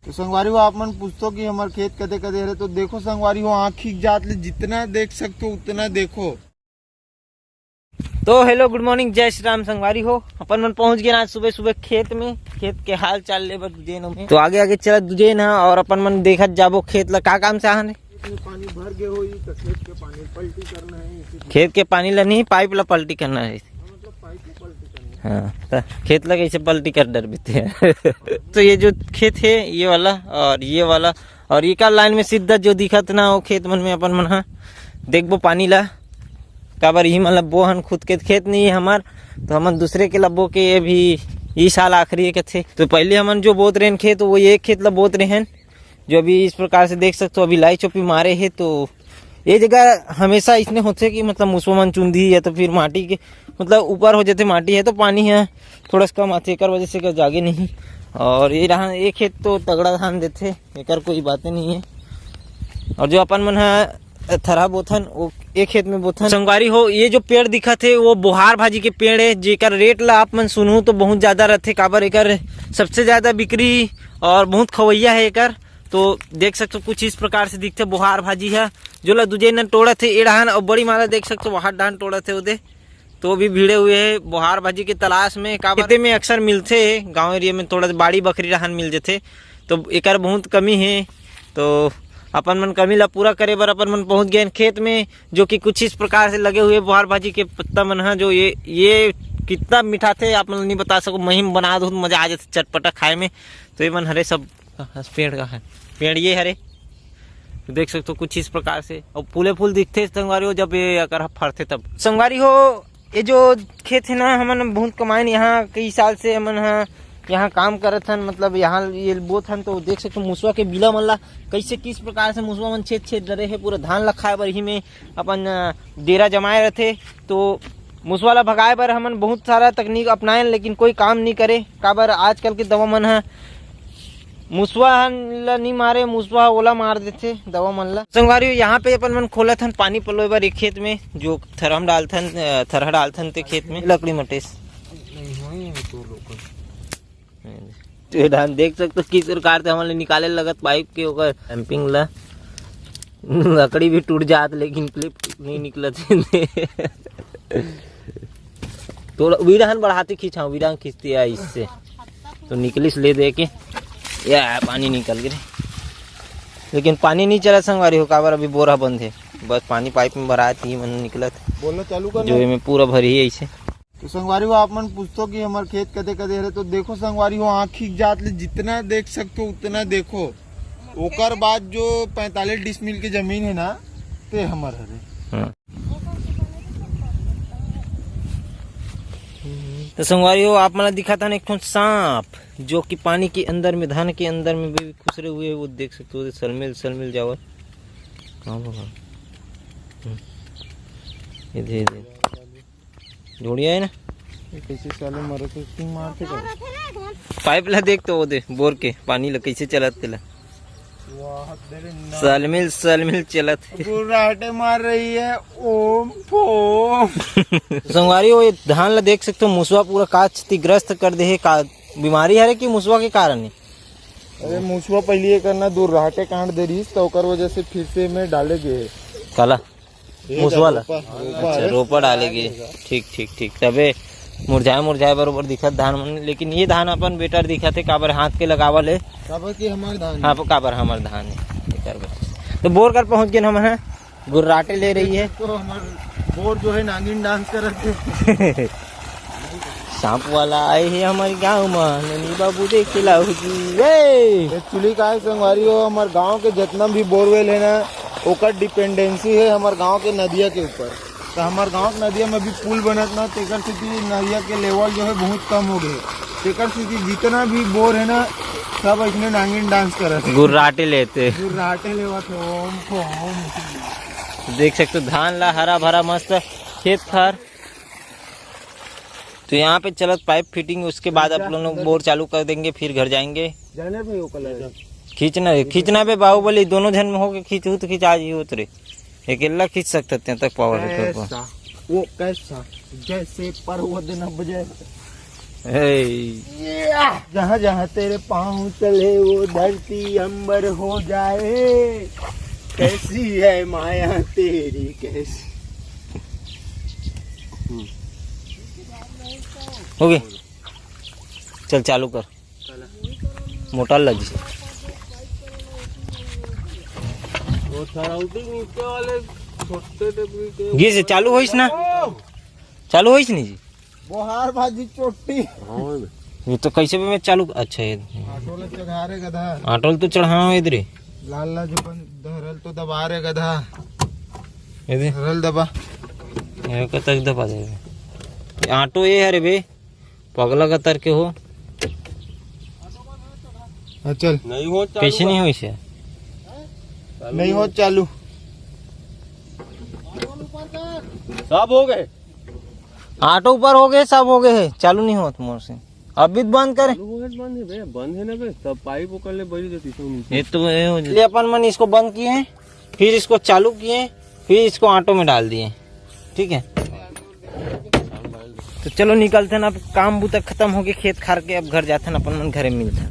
तो संगवारी हो आप मन पूछतो कि हमार खेत कदे कदे हरे, तो देखो संगवारी हो आँख खींच जात ले जितना देख सकते हो उतना देखो। तो हेलो गुड मॉर्निंग, जय श्री राम संगवारी हो। अपन मन पहुंच गए आज सुबह सुबह खेत में, खेत के हाल चाल ले बर दुजेन में। तो आगे आगे चलत दुजेन है और अपन मन देखत जाबो खेत ला का काम से आने। पानी भर गए हो तो खेत के पानी पलटी करना है, खेत के पानी ला नहीं पाइप ला पलटी करना है। मतलब पाइप में पलटी करना है। हाँ तो खेत ला कैसे पलटी कर डर बीते हैं। तो ये जो खेत है ये वाला और ये वाला और ये का लाइन में सीधा जो दिखत ना वो खेत मन में अपन मन हाँ देखबो पानी ला काबर ही मतलब बो हन खुद के खेत नहीं है हमार, तो हमन दूसरे के ला बो के ये भी ये साल आखिरी के थे। तो पहले हमन जो बोत रहे खेत वो एक खेत ला बोत रहे हैं जो अभी इस प्रकार से देख सकते हो अभी लाई चोपी मारे है। तो ये जगह हमेशा इसने होते कि मतलब मुसलमान चुंदी या तो फिर माटी के मतलब ऊपर हो जाते माटी है तो पानी है थोड़ा सा कम आते एक वजह से जागे नहीं। और ये रहा एक खेत तो तगड़ा धान देते एक कोई बातें नहीं है। और जो अपन मन है थरा बोथन वो एक खेत में बोथन। संगवारी हो ये जो पेड़ दिखा थे वो बोहार भाजी के पेड़ है जेकर रेट ला आप मन सुनू तो बहुत ज्यादा रहते काबर एकर सबसे ज्यादा बिक्री और बहुत खवैया है एकर। तो देख सकते हो कुछ इस प्रकार से दिखते बोहार भाजी है जो ला दूजे न तोड़ा थे एड़ान और बड़ी माला देख सकते हो वहां डान तोड़ा थे उदे तो भी भीड़े हुए है बोहार भाजी की तलाश में। काबर में अक्सर मिलते है गाँव एरिया में थोड़ा बाड़ी बकरी रहन मिल जाते तो एकर बहुत कमी है। तो अपन मन कमी ला पूरा करे बर अपन मन पहुंच गए खेत में जो कि कुछ इस प्रकार से लगे हुए बोहार भाजी के पत्ता मन है जो ये कितना मीठा थे आप मन नहीं बता सको। महीम बना दो मजा आ जाते चटपटा खाए में। तो ये मन हरे सब पेड़ का है पेड़ ये हरे देख सकते हो कुछ इस प्रकार से और फूले फूल दिखते संगवारी हो जब ये अगर फरते तब। संगवारी हो ये जो खेत है ना हमन बहुत कमाए यहाँ कई साल से हमन यहाँ काम करत हन मतलब यहाँ ये बोत हन। तो देख सकते मुसवा के बिला मन ला कैसे किस प्रकार से मुसवा मन छेद छेद डरे है पूरा धान ला खाए बर ही में अपन डेरा जमाए रहते। तो मुसवा ला भगाए बर हमन बहुत सारा तकनीक अपनाए लेकिन कोई काम नहीं करे काबर आजकल के दवा मन है मुसवा ला नहीं मारे मुसवा ओला मार देते दवा मन ला। संगवारी यहाँ पे अपन मन खोलत हन पानी पलोए बर एक खेत में जो थरहा डालथन ते खेत में लकड़ी मटेस तो धान देख सकते हो किस प्रकार से हमारे निकाले लगत पाइप के ओकर डंपिंग ला लकड़ी भी टूट जात लेकिन क्लिप नहीं निकलत थोड़ा वीरान बढ़ाते खींचा वीरान खींचती है इससे तो निकलिस ले दे के या पानी निकल गए लेकिन पानी नहीं चला संगवारी हो काबर अभी बोरा बंद है बस पानी पाइप में भरा थी मन निकलत बोलना चालू कर जो में पूरा भरी है ऐसे। तो संगवारी हो आप मन पूछतो कि हमार खेत कदे कदे हरे, तो देखो संगवारी हो आँख खींच जात ले जितना देख सकते हो उतना देखो। ओकर बाद जो 45 डिसमिल की जमीन है ना ते हमार हरे। तो संगवारी हो आप मला दिखा था ना एक सांप जो कि पानी के अंदर में धान के अंदर में भी खुसरे हुए वो देख सकते हो सलमिल जावर कहाँ भगवान इधर जोड़िया है ना कैसे साले मरे तो सिंह मारते कर पाइप ला देख तो वो दे बोर के पानी ला कैसे चलत तेला सलमिल चलत गुर्राटे मार रही है ओम फोम। संगवारी हो धान ला देख सकते हो मुसवा पूरा का क्षतिग्रस्त कर दे है का बीमारी है कि मुसवा के कारण है। अरे मुसवा पहले करना दूर राहटे काट दे रही तो ओकर वजह से फिर से में डाले गए काला मुसवा ला अच्छा रोपा डाले गए ठीक तबे मुरझाए बरोबर दिखत धान मन। लेकिन ये धान अपन बेटर दिखत है काबर हाथ के लगावल है काबर की हमार धान हाँ काबर हमार धान है। तो बोर कर पहुंच गए हम है गुर्राटे ले रही है तो हमार बोर जो है नागिन डांस करते सांप वाला आए है हमारे गाँव में ननी बाबू देख एक्चुअली का संगवारी हो हमारे गांव के जितना भी बोरवेल है ना ओकर डिपेंडेंसी है हमारे गांव के नदिया के ऊपर। तो हमारे गांव के नदिया में भी पुल बनत ना तेकर से नदिया के लेवल जो है बहुत कम हो गए तेकर से जितना भी बोर है ना सब इसमें नागिन डांस करते गुर्राटे लेते लेवत ओम फोम। देख सकते हो धान ला हरा भरा मस्त खेत खार। तो यहाँ पे चलत पाइप फिटिंग उसके बाद आप लोग बोर चालू कर देंगे फिर घर जाएंगे। जाने पे वो कलर खींचना पे बाहुबली दोनों जन में होके खींचू तो खींचा जी उतरे अकेला खींच सकते हैं तक पावर वो कैसा जैसे पर्वत न बजे जहाँ जहाँ तेरे पाँव चले वो धरती अंबर हो जाए, कैसी है माया तेरी कैसी। हो गए, चल चालू कर, मोटर लगी। वो सराउंडिंग नीचे वाले छोटे डबरी के घी से चालू होइस ना, चालू होइस नहीं जी। बोहार भाजी चोटी ये तो कैसे भी मैं चालू, अच्छा ये आटोला चढ़ा रे गधा, आटोल तो चढ़ाओ इधर, लाल ला जो धरल तो दबा रे गधा, इधर धरल दबा। ये का तक दबा जाएगा। ऑटो ये है रे बे, पगला का तर के हो, चल नहीं हो कैसे नहीं हो इसे, नहीं हो चालू। सब हो गए, ऑटो ऊपर हो गए, सब हो गए है, चालू नहीं हुआ तुम से। अभी तो बंद करे, बंद है बे, बंद है ना बे, तब पाइप पकड़ ले बड़ी देती नीचे। ये तो ये अपन मन इसको बंद किए हैं, फिर इसको चालू किए, फिर इसको ऑटो में डाल दिए, ठीक है। तो चलो निकलते ना, अब काम बूता खत्म हो गए खेत खार के, अब घर जाते ना अपन मन, घरे मिलते।